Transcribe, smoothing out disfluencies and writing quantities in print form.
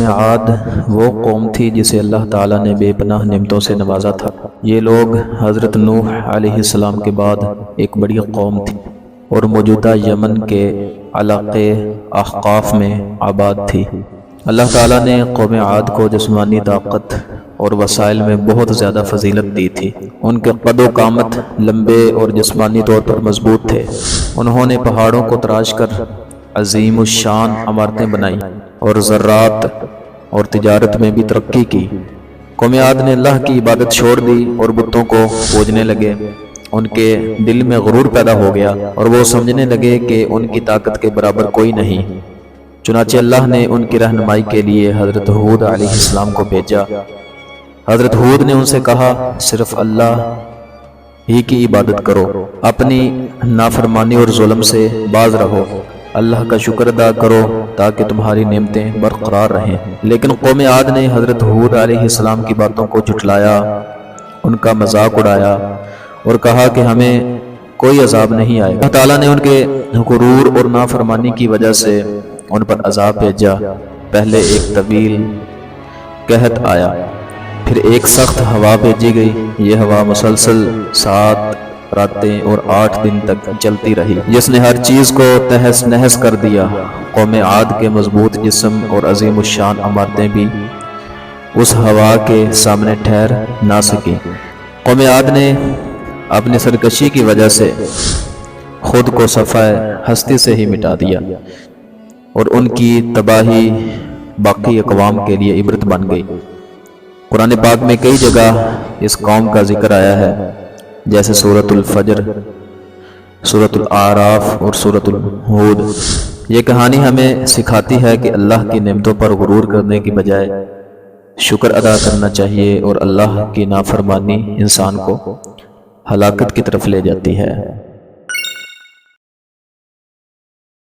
قوم عاد وہ قوم تھی جسے اللہ تعالیٰ نے بے پناہ نعمتوں سے نوازا تھا۔ یہ لوگ حضرت نوح علیہ السلام کے بعد ایک بڑی قوم تھی اور موجودہ یمن کے علاقے احقاف میں آباد تھی۔ اللہ تعالیٰ نے قوم عاد کو جسمانی طاقت اور وسائل میں بہت زیادہ فضیلت دی تھی۔ ان کے قد و قامت لمبے اور جسمانی طور پر مضبوط تھے۔ انہوں نے پہاڑوں کو تراش کر عظیم الشان عمارتیں بنائیں اور زراعت اور تجارت میں بھی ترقی کی۔ قوم عاد نے اللہ کی عبادت چھوڑ دی اور بتوں کو پوجنے لگے۔ ان کے دل میں غرور پیدا ہو گیا اور وہ سمجھنے لگے کہ ان کی طاقت کے برابر کوئی نہیں۔ چنانچہ اللہ نے ان کی رہنمائی کے لیے حضرت ہود علیہ السلام کو بھیجا۔ حضرت ہود نے ان سے کہا، صرف اللہ ہی کی عبادت کرو، اپنی نافرمانی اور ظلم سے باز رہو، اللہ کا شکر ادا کرو تاکہ تمہاری نعمتیں برقرار رہیں۔ لیکن قوم عاد نے حضرت ہود علیہ السلام کی باتوں کو جھٹلایا، ان کا مذاق اڑایا اور کہا کہ ہمیں کوئی عذاب نہیں آئے گا۔ اللہ تعالیٰ نے ان کے غرور اور نافرمانی کی وجہ سے ان پر عذاب بھیجا۔ پہلے ایک طویل قحط آیا، پھر ایک سخت ہوا بھیجی گئی۔ یہ ہوا مسلسل 7 راتیں اور 8 دن تک چلتی رہی، جس نے ہر چیز کو تہس نہس کر دیا۔ قوم عاد کے مضبوط جسم اور عظیم الشان عمارتیں بھی اس ہوا کے سامنے ٹھہر نہ سکیں۔ قوم عاد نے اپنی سرکشی کی وجہ سے خود کو صفحہ ہستی سے ہی مٹا دیا اور ان کی تباہی باقی اقوام کے لیے عبرت بن گئی۔ قرآن پاک میں کئی جگہ اس قوم کا ذکر آیا ہے، جیسے سورۃ الفجر، سورۃ الاعراف اور سورۃ الہود۔ یہ کہانی ہمیں سکھاتی ہے کہ اللہ کی نعمتوں پر غرور کرنے کی بجائے شکر ادا کرنا چاہیے، اور اللہ کی نافرمانی انسان کو ہلاکت کی طرف لے جاتی ہے۔